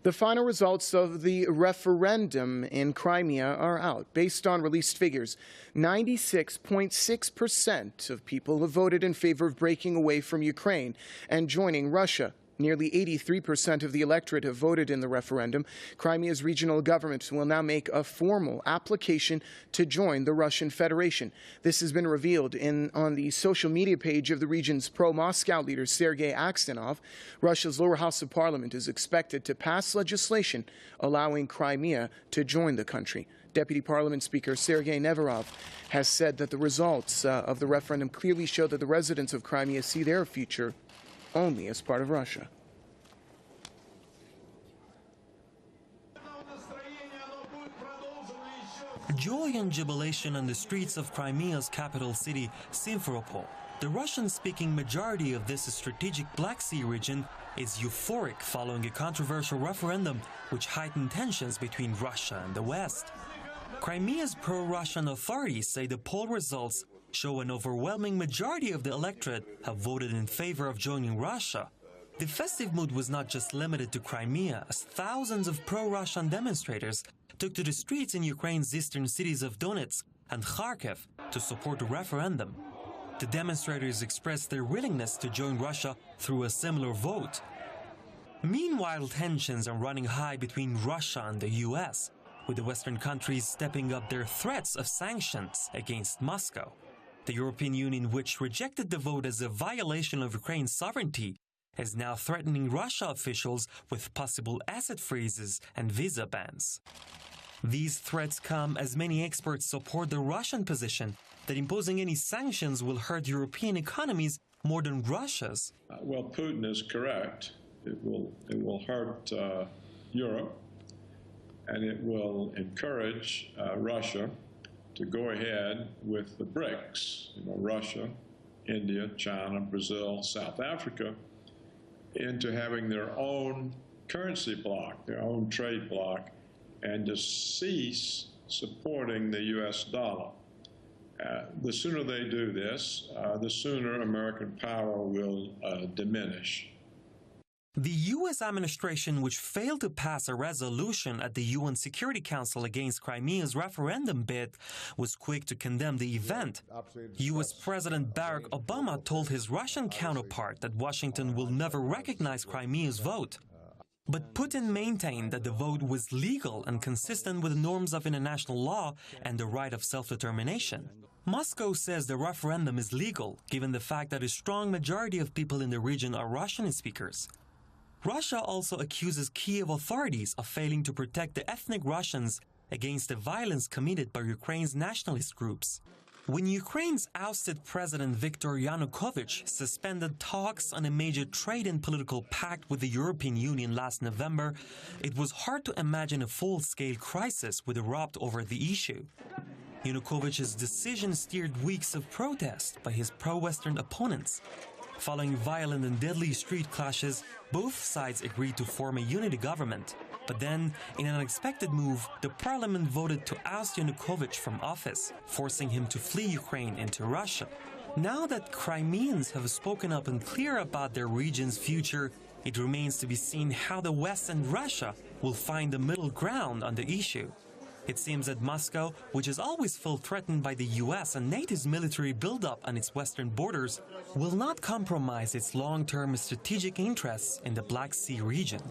The final results of the referendum in Crimea are out. Based on released figures, 96.6% of people have voted in favor of breaking away from Ukraine and joining Russia. Nearly 83% of the electorate have voted in the referendum. Crimea's regional government will now make a formal application to join the Russian Federation. This has been revealed on the social media page of the region's pro-Moscow leader, Sergei Neverov. Russia's lower house of parliament is expected to pass legislation allowing Crimea to join the country. Deputy Parliament Speaker Sergei Neverov has said that the results of the referendum clearly show that the residents of Crimea see their future only as part of Russia. Joy and jubilation on the streets of Crimea's capital city, Simferopol. The Russian-speaking majority of this strategic Black Sea region is euphoric following a controversial referendum which heightened tensions between Russia and the West. Crimea's pro-Russian authorities say the poll results show an overwhelming majority of the electorate have voted in favor of joining Russia. The festive mood was not just limited to Crimea, as thousands of pro-Russian demonstrators took to the streets in Ukraine's eastern cities of Donetsk and Kharkiv to support the referendum. The demonstrators expressed their willingness to join Russia through a similar vote. Meanwhile, tensions are running high between Russia and the US, with the Western countries stepping up their threats of sanctions against Moscow. The European Union, which rejected the vote as a violation of Ukraine's sovereignty, is now threatening Russia officials with possible asset freezes and visa bans. These threats come as many experts support the Russian position that imposing any sanctions will hurt European economies more than Russia's. Well, Putin is correct. It will hurt Europe, and it will encourage Russia to go ahead with the BRICS, Russia, India, China, Brazil, South Africa, into having their own currency bloc, their own trade bloc, and to cease supporting the U.S. dollar. The sooner they do this, the sooner American power will diminish. The U.S. administration, which failed to pass a resolution at the UN Security Council against Crimea's referendum bid, was quick to condemn the event. U.S. President Barack Obama told his Russian counterpart that Washington will never recognize Crimea's vote. But Putin maintained that the vote was legal and consistent with the norms of international law and the right of self-determination. Moscow says the referendum is legal, given the fact that a strong majority of people in the region are Russian speakers. Russia also accuses Kiev authorities of failing to protect the ethnic Russians against the violence committed by Ukraine's nationalist groups. When Ukraine's ousted President Viktor Yanukovych suspended talks on a major trade and political pact with the European Union last November, it was hard to imagine a full-scale crisis would erupt over the issue. Yanukovych's decision steered weeks of protest by his pro-Western opponents. Following violent and deadly street clashes, both sides agreed to form a unity government. But then, in an unexpected move, the parliament voted to oust Yanukovych from office, forcing him to flee Ukraine into Russia. Now that Crimeans have spoken up and clear about their region's future, it remains to be seen how the West and Russia will find the middle ground on the issue. It seems that Moscow, which has always felt threatened by the US and NATO's military buildup on its western borders, will not compromise its long-term strategic interests in the Black Sea region.